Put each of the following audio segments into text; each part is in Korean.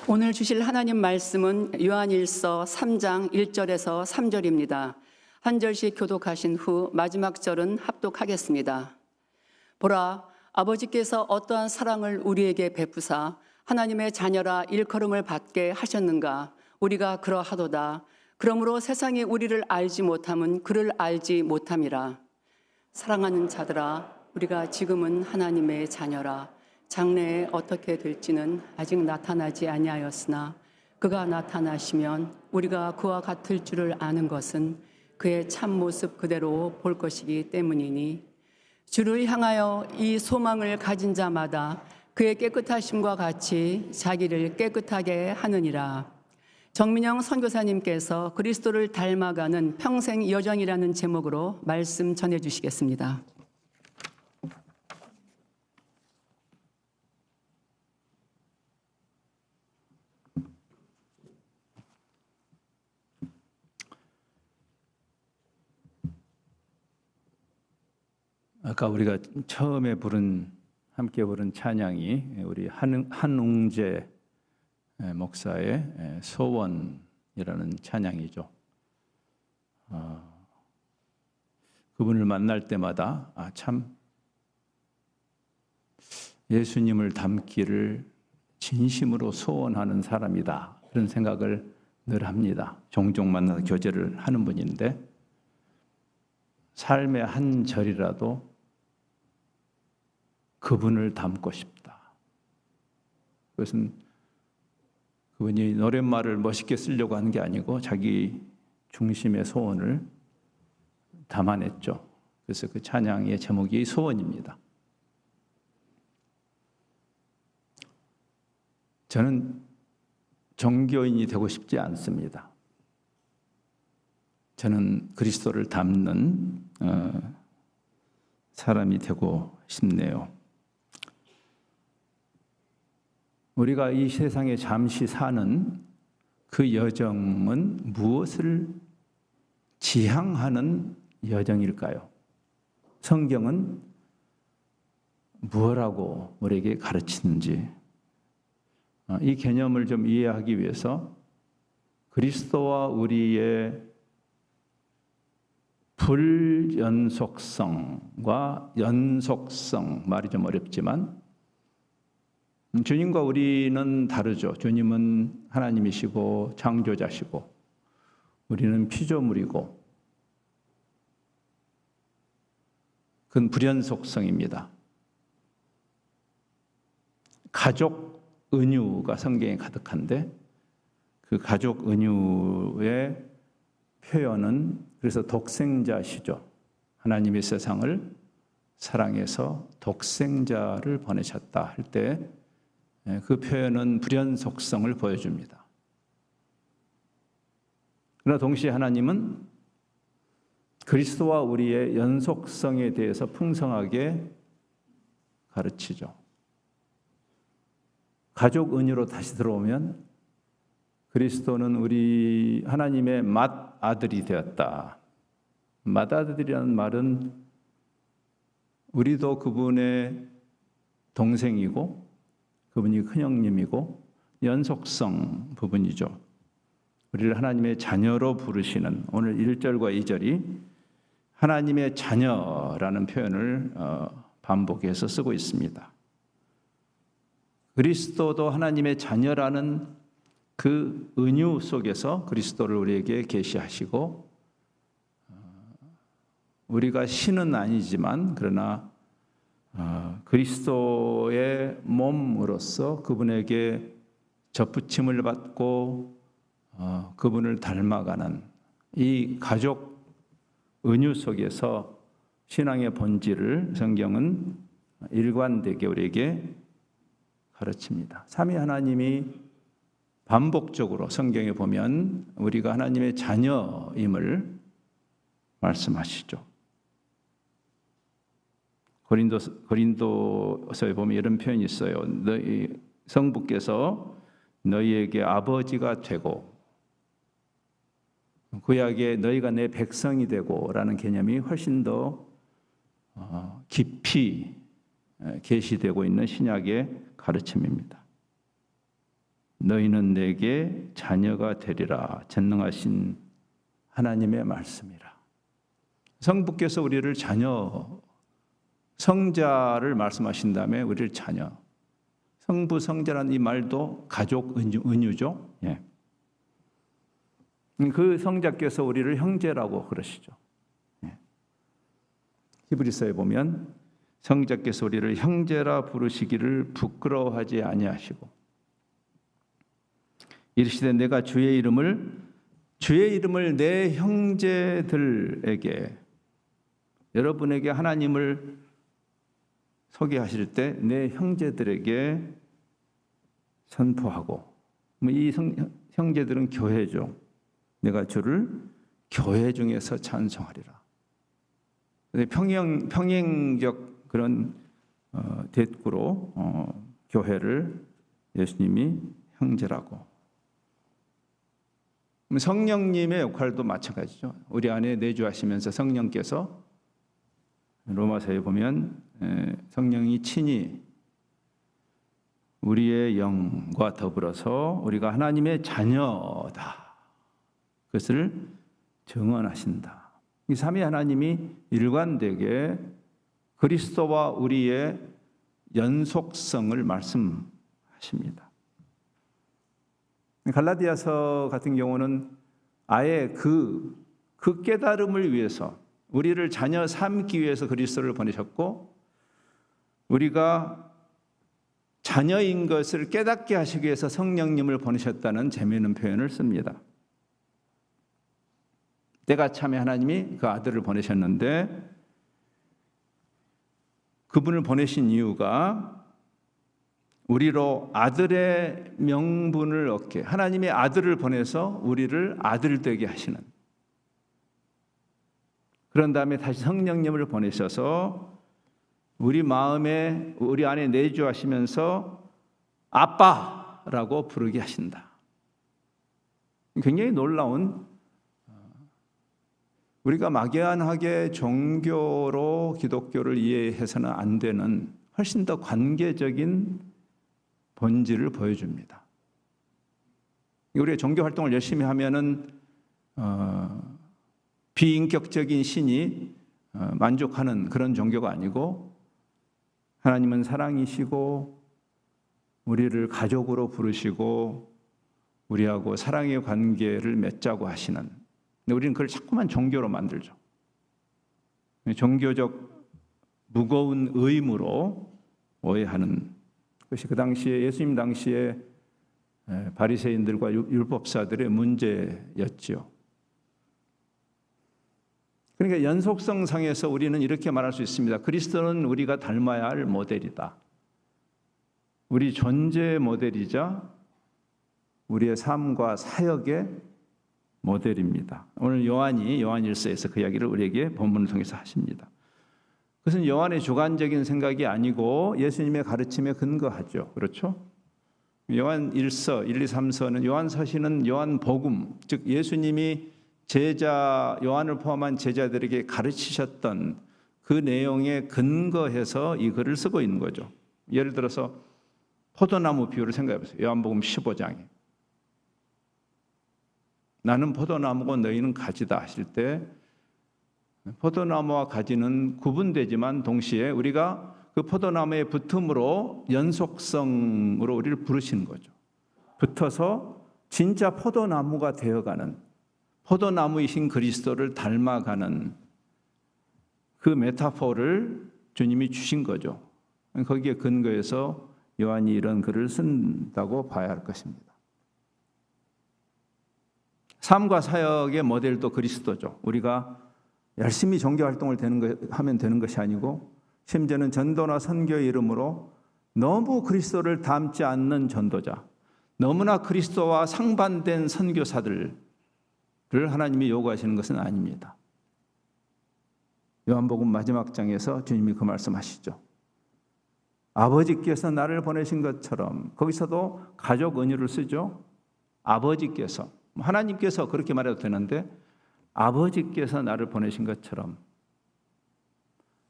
오늘 주실 하나님 말씀은 요한일서 3장 1절에서 3절입니다. 한 절씩 교독하신 후 마지막 절은 합독하겠습니다. 보라, 아버지께서 어떠한 사랑을 우리에게 베푸사 하나님의 자녀라 일컬음을 받게 하셨는가. 우리가 그러하도다. 그러므로 세상이 우리를 알지 못함은 그를 알지 못함이라. 사랑하는 자들아, 우리가 지금은 하나님의 자녀라. 장래에 어떻게 될지는 아직 나타나지 아니하였으나 그가 나타나시면 우리가 그와 같을 줄을 아는 것은 그의 참모습 그대로 볼 것이기 때문이니, 주를 향하여 이 소망을 가진 자마다 그의 깨끗하심과 같이 자기를 깨끗하게 하느니라. 정민영 선교사님께서 그리스도를 닮아가는 평생 여정이라는 제목으로 말씀 전해주시겠습니다. 아까 우리가 처음에 함께 부른 찬양이 우리 한웅재 목사의 소원이라는 찬양이죠. 그분을 만날 때마다 참 예수님을 닮기를 진심으로 소원하는 사람이다, 그런 생각을 늘 합니다. 종종 만나서 교제를 하는 분인데, 삶의 한 절이라도 그분을 닮고 싶다. 그것은 그분이 노랫말을 멋있게 쓰려고 하는 게 아니고 자기 중심의 소원을 담아냈죠. 그래서 그 찬양의 제목이 소원입니다. 저는 종교인이 되고 싶지 않습니다. 저는 그리스도를 닮는 사람이 되고 싶네요. 우리가 이 세상에 잠시 사는 그 여정은 무엇을 지향하는 여정일까요? 성경은 무엇라고 우리에게 가르치는지, 이 개념을 좀 이해하기 위해서 그리스도와 우리의 불연속성과 연속성, 말이 좀 어렵지만 주님과 우리는 다르죠. 주님은 하나님이시고 창조자시고 우리는 피조물이고, 그건 불연속성입니다. 가족 은유가 성경에 가득한데, 그 가족 은유의 표현은 그래서 독생자시죠. 하나님이 세상을 사랑해서 독생자를 보내셨다 할 때 그 표현은 불연속성을 보여줍니다. 그러나 동시에 하나님은 그리스도와 우리의 연속성에 대해서 풍성하게 가르치죠. 가족 은유로 다시 들어오면 그리스도는 우리 하나님의 맏아들이 되었다. 맏아들이라는 말은 우리도 그분의 동생이고 그분이 큰형님이고 연속성 부분이죠. 우리를 하나님의 자녀로 부르시는, 오늘 1절과 2절이 하나님의 자녀라는 표현을 반복해서 쓰고 있습니다. 그리스도도 하나님의 자녀라는 그 은유 속에서 그리스도를 우리에게 계시하시고, 우리가 신은 아니지만 그러나 그리스도의 몸으로서 그분에게 접붙임을 받고 그분을 닮아가는 이 가족 은유 속에서 신앙의 본질을 성경은 일관되게 우리에게 가르칩니다. 삼위 하나님이 반복적으로 성경에 보면 우리가 하나님의 자녀임을 말씀하시죠. 고린도서에 보면 이런 표현이 있어요. 너희 성부께서 너희에게 아버지가 되고, 구약에 너희가 내 백성이 되고 라는 개념이 훨씬 더 깊이 계시되고 있는 신약의 가르침입니다. 너희는 내게 자녀가 되리라. 전능하신 하나님의 말씀이라. 성부께서 우리를 자녀, 성자를 말씀하신 다음에 우리를 자녀. 성부, 성자라는 이 말도 가족 은유죠. 예. 그 성자께서 우리를 형제라고 그러시죠. 예. 히브리서에 보면 성자께서 우리를 형제라 부르시기를 부끄러워하지 아니하시고 이르시되 내가 주의 이름을 내 형제들에게, 여러분에게 하나님을 소개하실 때 내 형제들에게 선포하고, 이 형제들은 교회죠. 내가 주를 교회 중에서 찬송하리라. 평행적 그런 대꾸로 교회를 예수님이 형제라고. 성령님의 역할도 마찬가지죠. 우리 안에 내주하시면서 성령께서, 로마서에 보면 성령이 친히 우리의 영과 더불어서 우리가 하나님의 자녀다, 그것을 증언하신다. 이 삼위 하나님이 일관되게 그리스도와 우리의 연속성을 말씀하십니다. 갈라디아서 같은 경우는 아예 그 깨달음을 위해서, 우리를 자녀 삼기 위해서 그리스도를 보내셨고, 우리가 자녀인 것을 깨닫게 하시기 위해서 성령님을 보내셨다는 재미있는 표현을 씁니다. 때가 참에 하나님이 그 아들을 보내셨는데, 그분을 보내신 이유가 우리로 아들의 명분을 얻게, 하나님의 아들을 보내서 우리를 아들 되게 하시는, 그런 다음에 다시 성령님을 보내셔서 우리 마음에, 우리 안에 내주하시면서 아빠라고 부르게 하신다. 굉장히 놀라운, 우리가 막연하게 종교로 기독교를 이해해서는 안 되는 훨씬 더 관계적인 본질을 보여줍니다. 우리가 종교 활동을 열심히 하면은 비인격적인 신이 만족하는 그런 종교가 아니고, 하나님은 사랑이시고 우리를 가족으로 부르시고 우리하고 사랑의 관계를 맺자고 하시는, 근데 우리는 그걸 자꾸만 종교로 만들죠. 종교적 무거운 의무로 오해하는 것이 그 당시에, 예수님 당시에 바리새인들과 율법사들의 문제였지요. 그러니까 연속성상에서 우리는 이렇게 말할 수 있습니다. 그리스도는 우리가 닮아야 할 모델이다. 우리 존재의 모델이자 우리의 삶과 사역의 모델입니다. 오늘 요한이 요한일서에서 그 이야기를 우리에게 본문을 통해서 하십니다. 그것은 요한의 주관적인 생각이 아니고 예수님의 가르침에 근거하죠. 그렇죠? 요한 1서, 1, 2, 3서는, 요한 서신은 요한 복음, 즉 예수님이 제자, 요한을 포함한 제자들에게 가르치셨던 그 내용에 근거해서 이 글을 쓰고 있는 거죠. 예를 들어서 포도나무 비유를 생각해 보세요. 요한복음 15장에 나는 포도나무고 너희는 가지다 하실 때, 포도나무와 가지는 구분되지만 동시에 우리가 그 포도나무에 붙음으로 연속성으로 우리를 부르시는 거죠. 붙어서 진짜 포도나무가 되어가는, 포도나무이신 그리스도를 닮아가는 그 메타포를 주님이 주신 거죠. 거기에 근거해서 요한이 이런 글을 쓴다고 봐야 할 것입니다. 삶과 사역의 모델도 그리스도죠. 우리가 열심히 종교활동을 하면 되는 것이 아니고, 심지어는 전도나 선교의 이름으로 너무 그리스도를 닮지 않는 전도자, 너무나 그리스도와 상반된 선교사들을 하나님이 요구하시는 것은 아닙니다. 요한복음 마지막 장에서 주님이 그 말씀하시죠. 아버지께서 나를 보내신 것처럼, 거기서도 가족 은유를 쓰죠. 아버지께서, 하나님께서 그렇게 말해도 되는데, 아버지께서 나를 보내신 것처럼,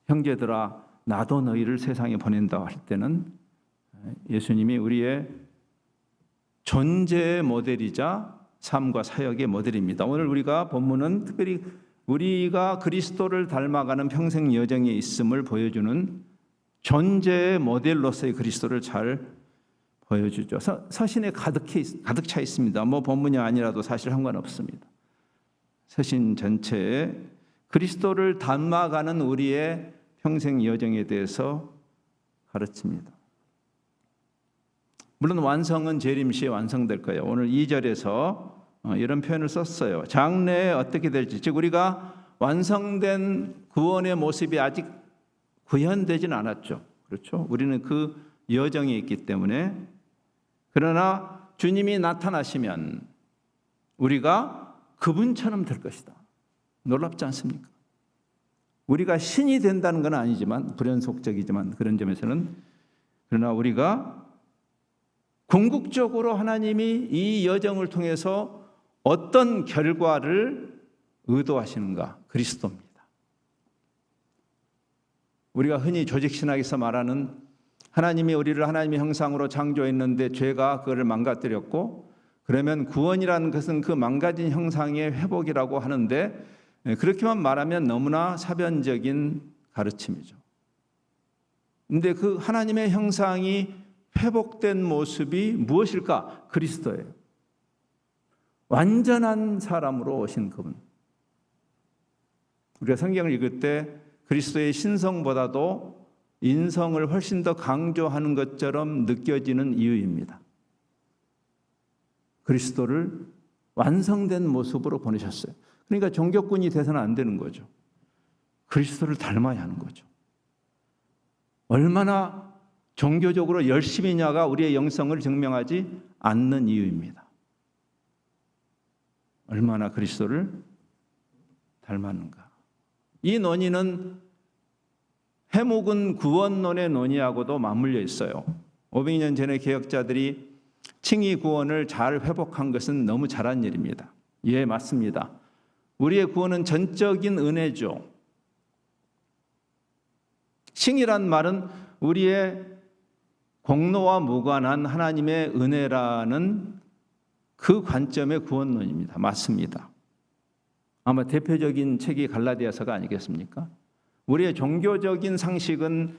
형제들아 나도 너희를 세상에 보낸다 할 때는 예수님이 우리의 존재의 모델이자 삶과 사역의 모델입니다. 오늘 우리가 본문은 특별히 우리가 그리스도를 닮아가는 평생 여정에 있음을 보여주는 존재의 모델로서의 그리스도를 잘 보여주죠. 서신에 가득 차 있습니다. 뭐 본문이 아니라도 사실 상관없습니다. 서신 전체에 그리스도를 닮아가는 우리의 평생 여정에 대해서 가르칩니다. 물론 완성은 재림시에 완성될 거예요. 오늘 2절에서 이런 표현을 썼어요. 장래에 어떻게 될지, 즉 우리가 완성된 구원의 모습이 아직 구현되지는 않았죠. 그렇죠? 우리는 그 여정에 있기 때문에. 그러나 주님이 나타나시면 우리가 그분처럼 될 것이다. 놀랍지 않습니까? 우리가 신이 된다는 건 아니지만, 불연속적이지만 그런 점에서는, 그러나 우리가 궁극적으로 하나님이 이 여정을 통해서 어떤 결과를 의도하시는가? 그리스도입니다. 우리가 흔히 조직신학에서 말하는 하나님이 우리를 하나님의 형상으로 창조했는데 죄가 그것을 망가뜨렸고, 그러면 구원이라는 것은 그 망가진 형상의 회복이라고 하는데, 그렇게만 말하면 너무나 사변적인 가르침이죠. 그런데 그 하나님의 형상이 회복된 모습이 무엇일까? 그리스도예요. 완전한 사람으로 오신 그분. 우리가 성경을 읽을 때 그리스도의 신성보다도 인성을 훨씬 더 강조하는 것처럼 느껴지는 이유입니다. 그리스도를 완성된 모습으로 보내셨어요. 그러니까 종교꾼이 돼서는 안 되는 거죠. 그리스도를 닮아야 하는 거죠. 얼마나 종교적으로 열심히냐가 우리의 영성을 증명하지 않는 이유입니다. 얼마나 그리스도를 닮았는가. 이 논의는 해묵은 구원론의 논의하고도 맞물려 있어요. 500년 전에 개혁자들이 칭의 구원을 잘 회복한 것은 너무 잘한 일입니다. 예, 맞습니다. 우리의 구원은 전적인 은혜죠. 칭의란 말은 우리의 공로와 무관한 하나님의 은혜라는 그 관점의 구원론입니다. 맞습니다. 아마 대표적인 책이 갈라디아서가 아니겠습니까? 우리의 종교적인 상식은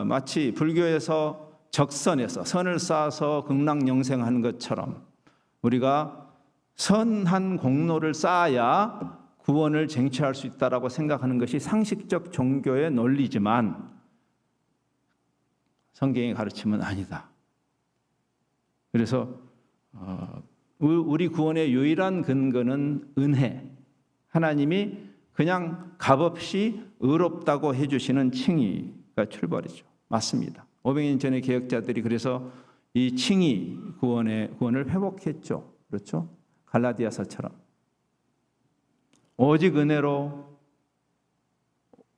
마치 불교에서 적선에서 선을 쌓아서 극락영생하는 것처럼 우리가 선한 공로를 쌓아야 구원을 쟁취할 수 있다라고 생각하는 것이 상식적 종교의 논리지만 성경의 가르침은 아니다. 그래서 우리 구원의 유일한 근거는 은혜. 하나님이 그냥 값없이 의롭다고 해주시는 칭의가 출발이죠. 맞습니다. 500년 전의 개혁자들이 그래서 이 칭의 구원을 회복했죠. 그렇죠? 갈라디아서처럼. 오직 은혜로,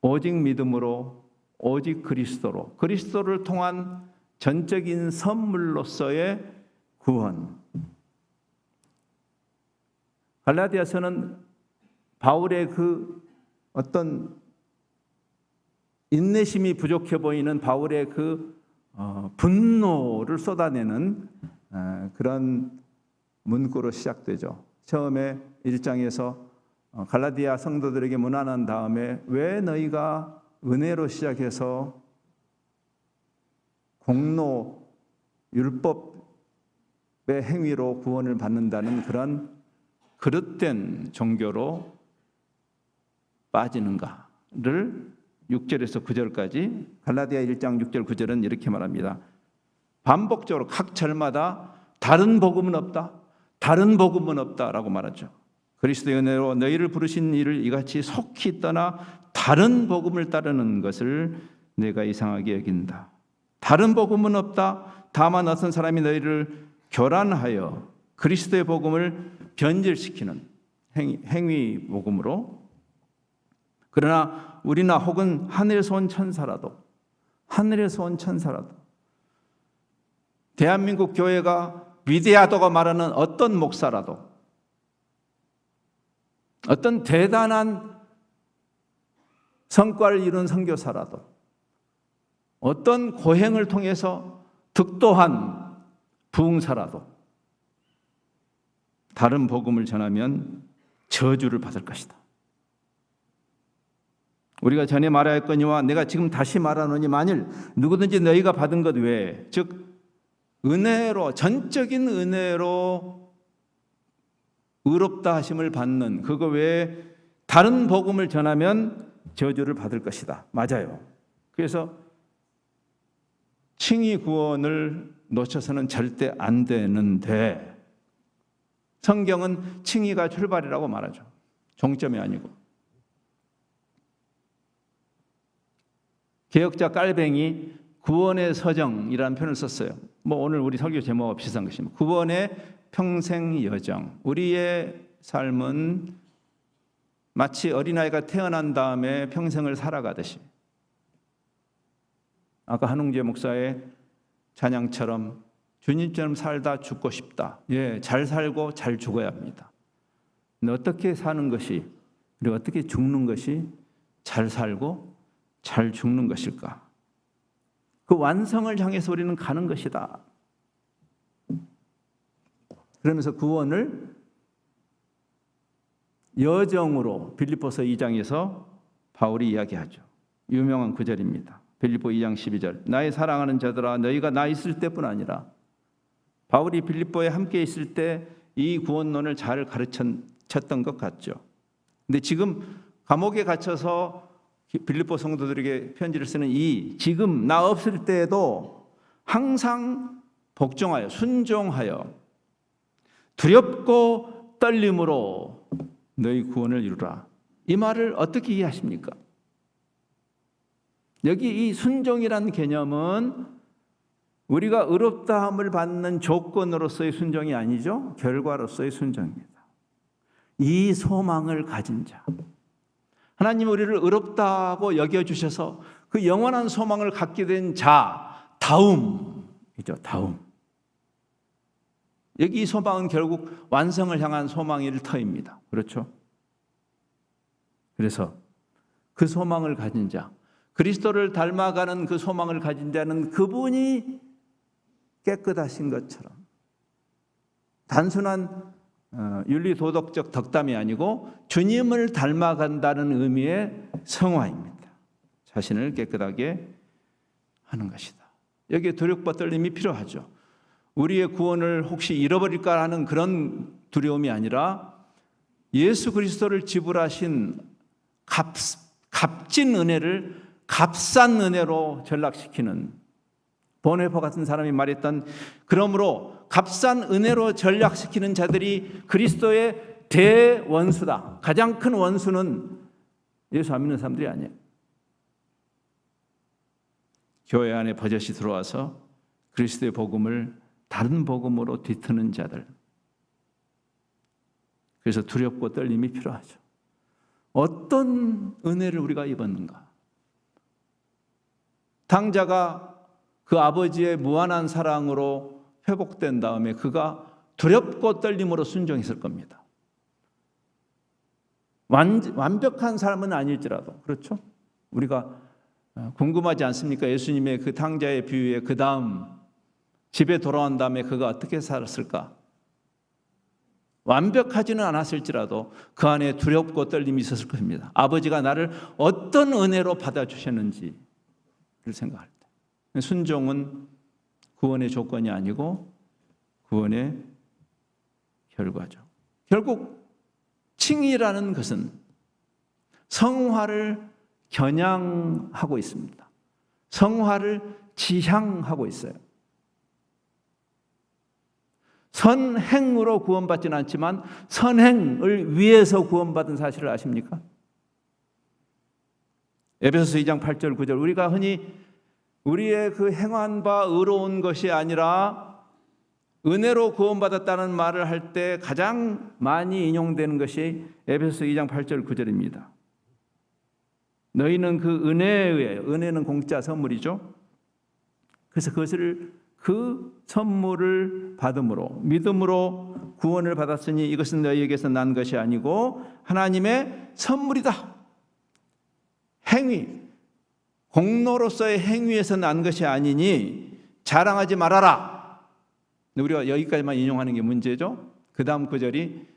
오직 믿음으로, 오직 그리스도로, 그리스도를 통한 전적인 선물로서의 구원. 갈라디아서는 바울의 그 어떤 인내심이 부족해 보이는 바울의 그 분노를 쏟아내는 그런 문구로 시작되죠. 처음에 1장에서 갈라디아 성도들에게 문안한 다음에 왜 너희가 은혜로 시작해서 공로 율법의 행위로 구원을 받는다는 그런 그릇된 종교로 빠지는가를 6절에서 9절까지 갈라디아 1장 6절 9절은 이렇게 말합니다. 반복적으로 각 절마다 다른 복음은 없다. 다른 복음은 없다라고 말하죠. 그리스도의 은혜로 너희를 부르신 이를 이같이 속히 떠나 다른 복음을 따르는 것을 내가 이상하게 여긴다. 다른 복음은 없다. 다만 어떤 사람이 너희를 교란하여 그리스도의 복음을 변질시키는 행위 복음으로, 그러나 우리나 혹은 하늘에서 온 천사라도 대한민국 교회가 위대하다고 말하는 어떤 목사라도 어떤 대단한 성과를 이룬 선교사라도 어떤 고행을 통해서 득도한 부흥사라도 다른 복음을 전하면 저주를 받을 것이다. 우리가 전에 말하였거니와 내가 지금 다시 말하노니 만일 누구든지 너희가 받은 것 외에 즉 은혜로 전적인 은혜로 의롭다 하심을 받는 그거 외에 다른 복음을 전하면 저주를 받을 것이다. 맞아요. 그래서 칭의 구원을 놓쳐서는 절대 안 되는데 성경은 칭의가 출발이라고 말하죠. 종점이 아니고. 개혁자 깔뱅이 구원의 서정이라는 표현을 썼어요. 오늘 우리 설교 제목과 비슷한 것입니다. 구원의 평생 여정. 우리의 삶은 마치 어린아이가 태어난 다음에 평생을 살아가듯이 아까 한웅재 목사의 찬양처럼 주님처럼 살다 죽고 싶다. 예, 잘 살고 잘 죽어야 합니다. 근데 어떻게 사는 것이 그리고 어떻게 죽는 것이 잘 살고 잘 죽는 것일까? 그 완성을 향해서 우리는 가는 것이다. 그러면서 구원을 여정으로 빌립보서 2장에서 바울이 이야기하죠. 유명한 구절입니다. 빌립보 2장 12절. 나의 사랑하는 자들아 너희가 나 있을 때뿐 아니라 바울이 빌립보에 함께 있을 때 이 구원론을 잘 가르쳤던 것 같죠. 근데 지금 감옥에 갇혀서 빌립보 성도들에게 편지를 쓰는 이 지금 나 없을 때에도 항상 복종하여 순종하여 두렵고 떨림으로 너희 구원을 이루라. 이 말을 어떻게 이해하십니까? 여기 이 순종이라는 개념은 우리가 의롭다함을 받는 조건으로서의 순종이 아니죠. 결과로서의 순종입니다. 이 소망을 가진 자. 하나님 우리를 의롭다고 여겨주셔서 그 영원한 소망을 갖게 된 자, 다움이죠. 다움. 여기 이 소망은 결국 완성을 향한 소망일 터입니다. 그렇죠? 그래서 그 소망을 가진 자, 그리스도를 닮아가는 그 소망을 가진 자는 그분이 깨끗하신 것처럼 단순한 윤리도덕적 덕담이 아니고 주님을 닮아간다는 의미의 성화입니다. 자신을 깨끗하게 하는 것이다. 여기에 두렵고 떨림이 필요하죠. 우리의 구원을 혹시 잃어버릴까 하는 그런 두려움이 아니라 예수 그리스도를 지불하신 값진 은혜를 값싼 은혜로 전락시키는 보네퍼 같은 사람이 말했던 그러므로 값싼 은혜로 전락시키는 자들이 그리스도의 대원수다. 가장 큰 원수는 예수 안 믿는 사람들이 아니에요. 교회 안에 버젓이 들어와서 그리스도의 복음을 다른 복음으로 뒤트는 자들. 그래서 두렵고 떨림이 필요하죠. 어떤 은혜를 우리가 입었는가? 당자가 그 아버지의 무한한 사랑으로 회복된 다음에 그가 두렵고 떨림으로 순종했을 겁니다. 완벽한 삶은 아닐지라도 그렇죠? 우리가 궁금하지 않습니까? 예수님의 그 탕자의 비유에 그 다음 집에 돌아온 다음에 그가 어떻게 살았을까? 완벽하지는 않았을지라도 그 안에 두렵고 떨림이 있었을 겁니다. 아버지가 나를 어떤 은혜로 받아주셨는지를 생각할 때. 순종은 구원의 조건이 아니고 구원의 결과죠. 결국 칭의라는 것은 성화를 겨냥하고 있습니다. 성화를 지향하고 있어요. 선행으로 구원받지는 않지만 선행을 위해서 구원받은 사실을 아십니까? 에베소서 2장 8절 9절 우리가 흔히 우리의 그 행한 바 의로운 것이 아니라 은혜로 구원받았다는 말을 할 때 가장 많이 인용되는 것이 에베소서 2장 8절 9절입니다. 너희는 그 은혜에 의해, 은혜는 공짜 선물이죠. 그래서 그 선물을 받음으로 믿음으로 구원을 받았으니 이것은 너희에게서 난 것이 아니고 하나님의 선물이다. 행위, 공로로서의 행위에서 난 것이 아니니 자랑하지 말아라. 우리가 여기까지만 인용하는 게 문제죠. 그 다음 구절이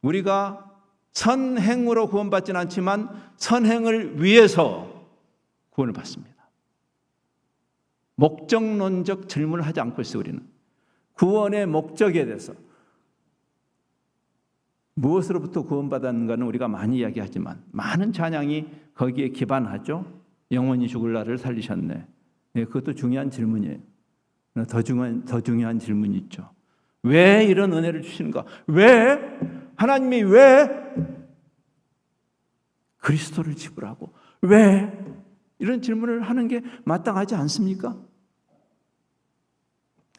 우리가 선행으로 구원받지는 않지만 선행을 위해서 구원을 받습니다. 목적론적 질문을 하지 않고 있어요. 우리는 구원의 목적에 대해서 무엇으로부터 구원받았는가는 우리가 많이 이야기하지만 많은 찬양이 거기에 기반하죠. 영원히 죽을 나를 살리셨네. 네, 그것도 중요한 질문이에요. 더 중요한 질문이 있죠. 왜 이런 은혜를 주시는가? 왜 하나님이 왜 그리스도를 지불하고 왜 이런 질문을 하는 게 마땅하지 않습니까?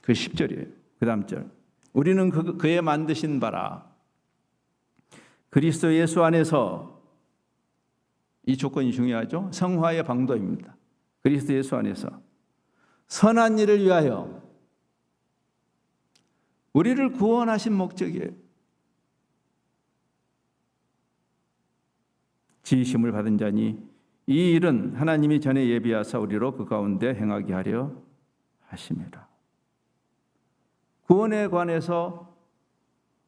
그 10절이에요. 그 다음 절. 우리는 그의 만드신 바라 그리스도 예수 안에서, 이 조건이 중요하죠. 성화의 방도입니다. 그리스도 예수 안에서 선한 일을 위하여 우리를 구원하신 목적이에요. 지으심을 받은 자니 이 일은 하나님이 전에 예비하사 우리로 그 가운데 행하게 하려 하심이라. 구원에 관해서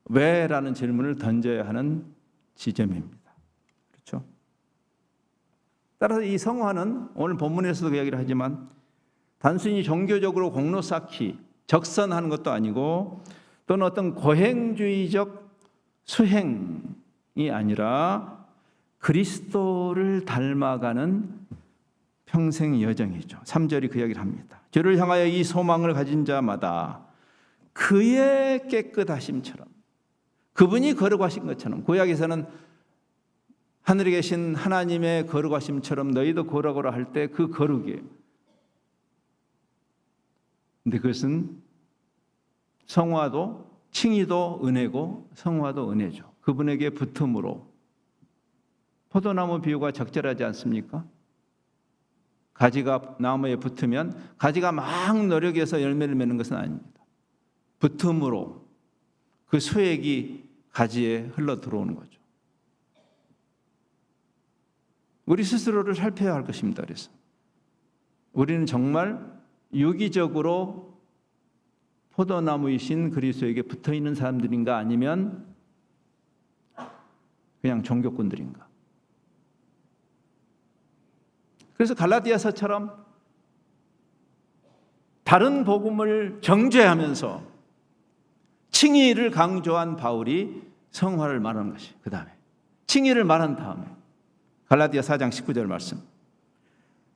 왜라는 질문을 던져야 하는 지점입니다. 그렇죠? 따라서 이 성화는 오늘 본문에서도 그 이야기를 하지만 단순히 종교적으로 공로 쌓기, 적선하는 것도 아니고 또는 어떤 고행주의적 수행이 아니라 그리스도를 닮아가는 평생 여정이죠. 3절이 그 이야기를 합니다. 저를 향하여 이 소망을 가진 자마다 그의 깨끗하심처럼, 그분이 거룩하신 것처럼, 구약에서는 하늘에 계신 하나님의 거룩하심처럼 너희도 거룩하라 할 때 그 거룩이에요. 근데 그것은 성화도, 칭의도 은혜고 성화도 은혜죠. 그분에게 붙음으로. 포도나무 비유가 적절하지 않습니까? 가지가 나무에 붙으면 가지가 막 노력해서 열매를 맺는 것은 아닙니다. 붙음으로 그 수액이 가지에 흘러 들어오는 거죠. 우리 스스로를 살펴야 할 것입니다. 그래서 우리는 정말 유기적으로 포도나무이신 그리스도에게 붙어있는 사람들인가 아니면 그냥 종교꾼들인가. 그래서 갈라디아서처럼 다른 복음을 정죄하면서 칭의를 강조한 바울이 성화를 말하는 것이 그 다음에 칭의를 말한 다음에 갈라디아 4장 19절 말씀,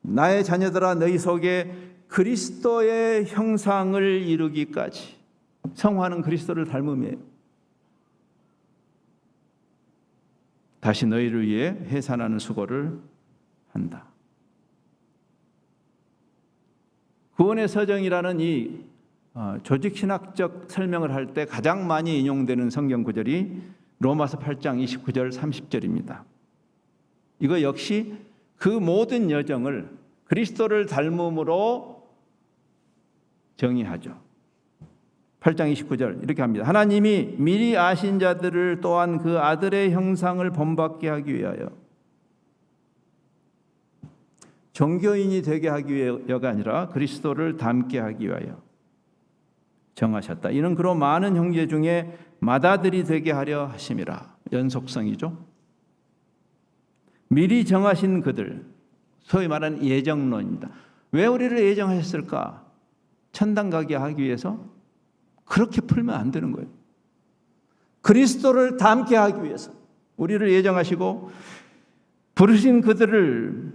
나의 자녀들아 너희 속에 그리스도의 형상을 이루기까지. 성화는 그리스도를 닮음이에요. 다시 너희를 위해 해산하는 수고를 한다. 구원의 서정이라는 이 조직신학적 설명을 할 때 가장 많이 인용되는 성경 구절이 로마서 8장 29절 30절입니다. 이거 역시 그 모든 여정을 그리스도를 닮음으로 정의하죠. 8장 29절 이렇게 합니다. 하나님이 미리 아신 자들을 또한 그 아들의 형상을 본받게 하기 위하여, 종교인이 되게 하기 위하여가 아니라 그리스도를 닮게 하기 위하여 정하셨다. 이는 그로 많은 형제 중에 맏아들이 되게 하려 하심이라. 연속성이죠. 미리 정하신 그들, 소위 말하는 예정론입니다. 왜 우리를 예정하셨을까? 천당 가게 하기 위해서? 그렇게 풀면 안 되는 거예요. 그리스도를 닮게 하기 위해서 우리를 예정하시고 부르신 그들을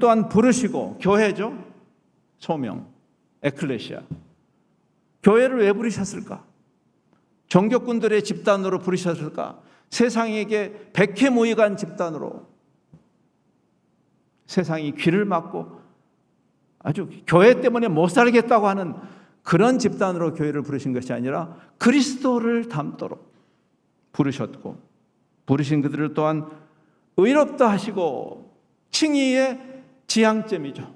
또한 부르시고, 교회죠. 소명, 에클레시아. 교회를 왜 부르셨을까? 종교꾼들의 집단으로 부르셨을까? 세상에게 백해무익한 집단으로, 세상이 귀를 막고 아주 교회 때문에 못 살겠다고 하는 그런 집단으로 교회를 부르신 것이 아니라 그리스도를 닮도록 부르셨고, 부르신 그들을 또한 의롭다 하시고, 칭의의 지향점이죠.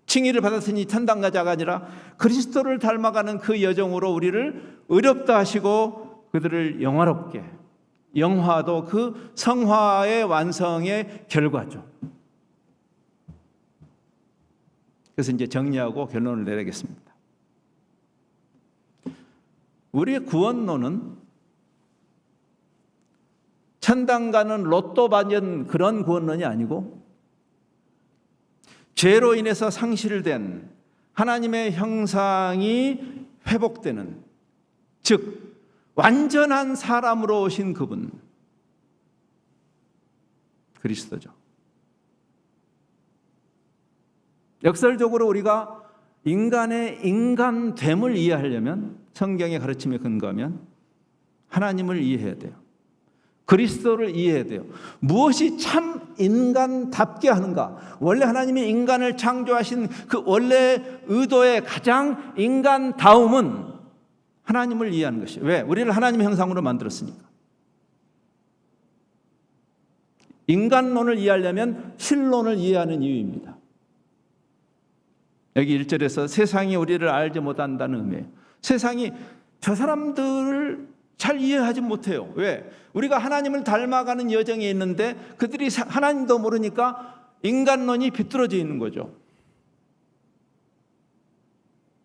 칭의를 받았으니 천당 가자가 아니라 그리스도를 닮아가는 그 여정으로 우리를 의롭다 하시고 그들을 영화롭게, 영화도 그 성화의 완성의 결과죠. 그래서 이제 정리하고 결론을 내리겠습니다. 우리의 구원론은 천당 가는 로또 받은 그런 구원론이 아니고 죄로 인해서 상실된 하나님의 형상이 회복되는, 즉 완전한 사람으로 오신 그분, 그리스도죠. 역설적으로 우리가 인간의 인간됨을 이해하려면, 성경의 가르침에 근거하면 하나님을 이해해야 돼요. 그리스도를 이해해야 돼요. 무엇이 참 인간답게 하는가? 원래 하나님이 인간을 창조하신 그 원래 의도의 가장 인간다움은 하나님을 이해하는 것이에요. 왜? 우리를 하나님의 형상으로 만들었으니까. 인간론을 이해하려면 신론을 이해하는 이유입니다. 여기 1절에서 세상이 우리를 알지 못한다는 의미예요. 세상이 저 사람들을 잘 이해하지 못해요. 왜? 우리가 하나님을 닮아가는 여정에 있는데 그들이 하나님도 모르니까 인간론이 비뚤어져 있는 거죠.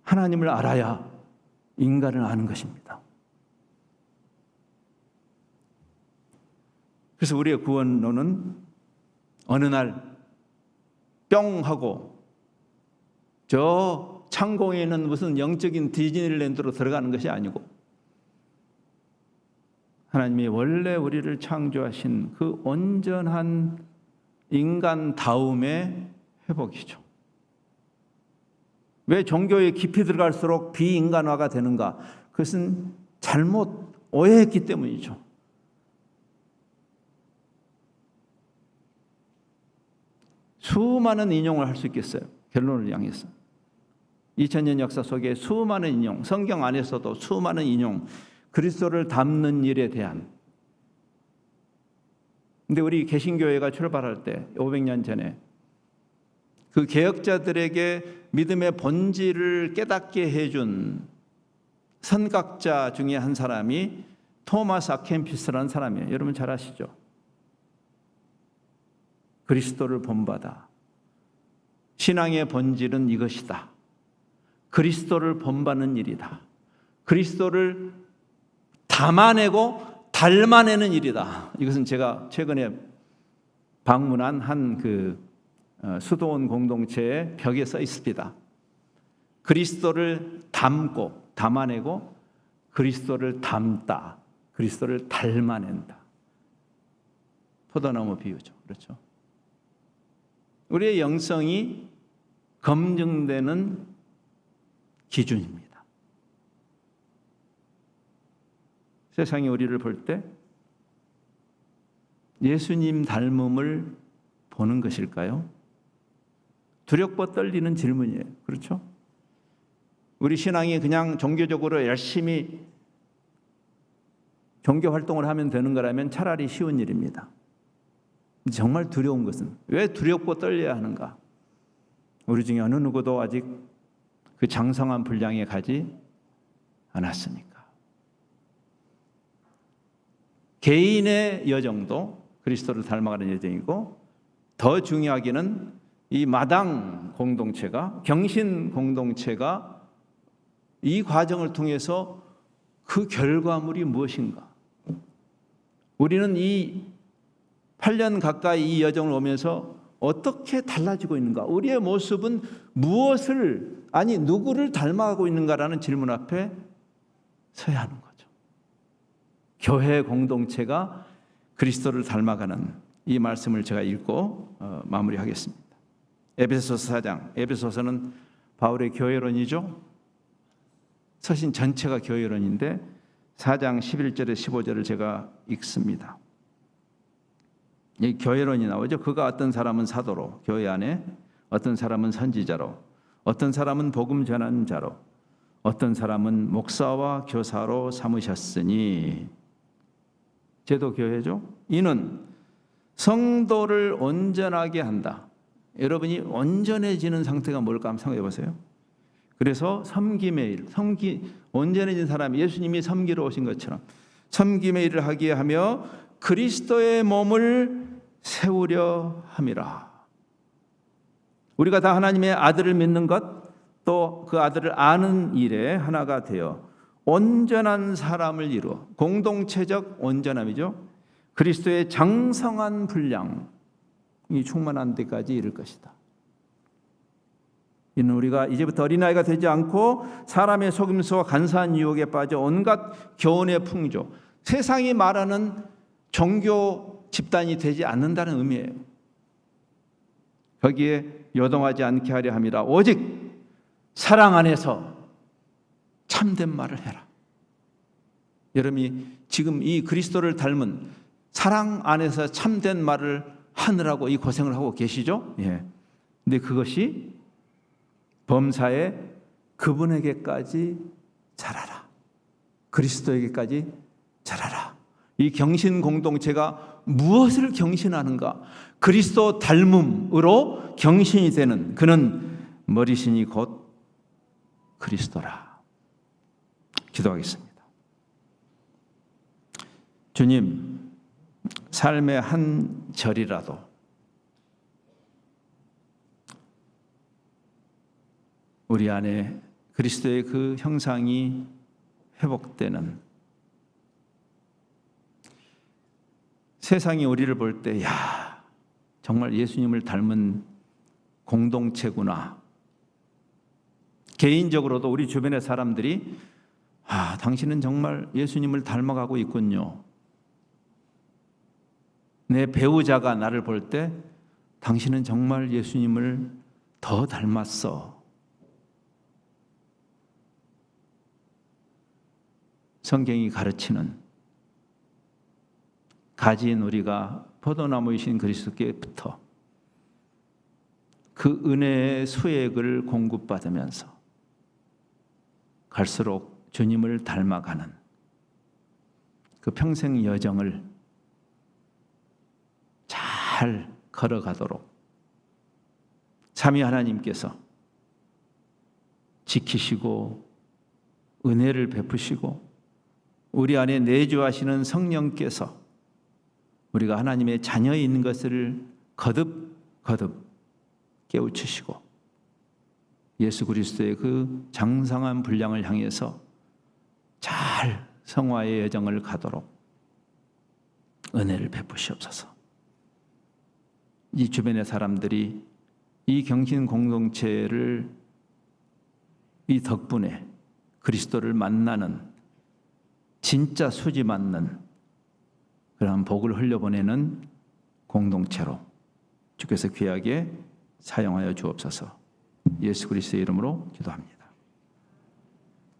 하나님을 알아야 인간을 아는 것입니다. 그래서 우리의 구원론은 어느 날 뿅 하고 저 창공에 있는 무슨 영적인 디즈니랜드로 들어가는 것이 아니고 하나님이 원래 우리를 창조하신 그 온전한 인간다움의 회복이죠. 왜 종교에 깊이 들어갈수록 비인간화가 되는가? 그것은 잘못 오해했기 때문이죠. 수많은 인용을 할 수 있겠어요. 결론을 향해서. 2000년 역사 속에 수많은 인용, 성경 안에서도 수많은 인용, 그리스도를 닮는 일에 대한. 근데 우리 개신교회가 출발할 때 500년 전에 그 개혁자들에게 믿음의 본질을 깨닫게 해준 선각자 중에 한 사람이 토마스 아켐피스라는 사람이에요. 여러분 잘 아시죠? 그리스도를 본받아. 신앙의 본질은 이것이다. 그리스도를 본받는 일이다. 그리스도를 담아내고 닮아내는 일이다. 이것은 제가 최근에 방문한 한 수도원 공동체의 벽에 써 있습니다. 그리스도를 담고 담아내고 그리스도를 닮다. 그리스도를 닮아낸다. 포도나무 비유죠. 그렇죠? 우리의 영성이 검증되는 기준입니다. 세상이 우리를 볼 때 예수님 닮음을 보는 것일까요? 두렵고 떨리는 질문이에요. 그렇죠? 우리 신앙이 그냥 종교적으로 열심히 종교 활동을 하면 되는 거라면 차라리 쉬운 일입니다. 정말 두려운 것은 왜 두렵고 떨려야 하는가? 우리 중에 어느 누구도 아직 그 장성한 분량에 가지 않았으니까. 개인의 여정도 그리스도를 닮아가는 여정이고 더 중요하기는 이 마당 공동체가, 경신 공동체가 이 과정을 통해서 그 결과물이 무엇인가? 우리는 이 8년 가까이 이 여정을 오면서 어떻게 달라지고 있는가? 우리의 모습은 무엇을, 아니 누구를 닮아가고 있는가라는 질문 앞에 서야 하는 거죠. 교회 공동체가 그리스도를 닮아가는 이 말씀을 제가 읽고 마무리하겠습니다. 에베소서 4장, 에베소서는 바울의 교회론이죠. 서신 전체가 교회론인데 4장 11절에 15절을 제가 읽습니다. 이 교회론이 나오죠. 그가 어떤 사람은 사도로, 교회 안에 어떤 사람은 선지자로, 어떤 사람은 복음 전하는 자로, 어떤 사람은 목사와 교사로 삼으셨으니, 제도 교회죠. 이는 성도를 온전하게 한다. 여러분이 온전해지는 상태가 뭘까 한번 생각해 보세요. 그래서 섬김의 일, 온전해진 사람이 예수님이 섬기러 오신 것처럼 섬김의 일을 하게 하며 그리스도의 몸을 세우려 함이라. 우리가 다 하나님의 아들을 믿는 것, 또 그 아들을 아는 일에 하나가 되어 온전한 사람을 이루어 공동체적 온전함이죠. 그리스도의 장성한 분량이 충만한 데까지 이를 것이다. 이는 우리가 이제부터 어린아이가 되지 않고 사람의 속임수와 간사한 유혹에 빠져 온갖 교훈의 풍조, 세상이 말하는 종교 집단이 되지 않는다는 의미예요. 거기에 요동하지 않게 하려 함이라. 오직 사랑 안에서 참된 말을 해라. 여러분이 지금 이 그리스도를 닮은 사랑 안에서 참된 말을 하느라고 이 고생을 하고 계시죠? 예. 근데 그것이 범사에 그분에게까지 자라라. 그리스도에게까지 자라라. 이 경신 공동체가 무엇을 경신하는가? 그리스도 닮음으로 경신이 되는 그는 머리신이 곧 그리스도라. 기도하겠습니다. 주님, 삶의 한 절이라도 우리 안에 그리스도의 그 형상이 회복되는, 세상이 우리를 볼 때 야, 정말 예수님을 닮은 공동체구나. 개인적으로도 우리 주변의 사람들이 당신은 정말 예수님을 닮아가고 있군요. 내 배우자가 나를 볼 때 당신은 정말 예수님을 더 닮았어. 성경이 가르치는 가지인 우리가 포도나무이신 그리스도께부터 그 은혜의 수액을 공급받으면서 갈수록 주님을 닮아가는 그 평생 여정을 잘 걸어가도록 삼위 하나님께서 지키시고 은혜를 베푸시고 우리 안에 내주하시는 성령께서 우리가 하나님의 자녀인 것을 거듭 깨우치시고 예수 그리스도의 그 장성한 분량을 향해서 잘 성화의 여정을 가도록 은혜를 베푸시옵소서. 이 주변의 사람들이 이 경신 공동체를 이 덕분에 그리스도를 만나는 진짜 수지 맞는 그러한 복을 흘려보내는 공동체로 주께서 귀하게 사용하여 주옵소서. 예수 그리스도의 이름으로 기도합니다.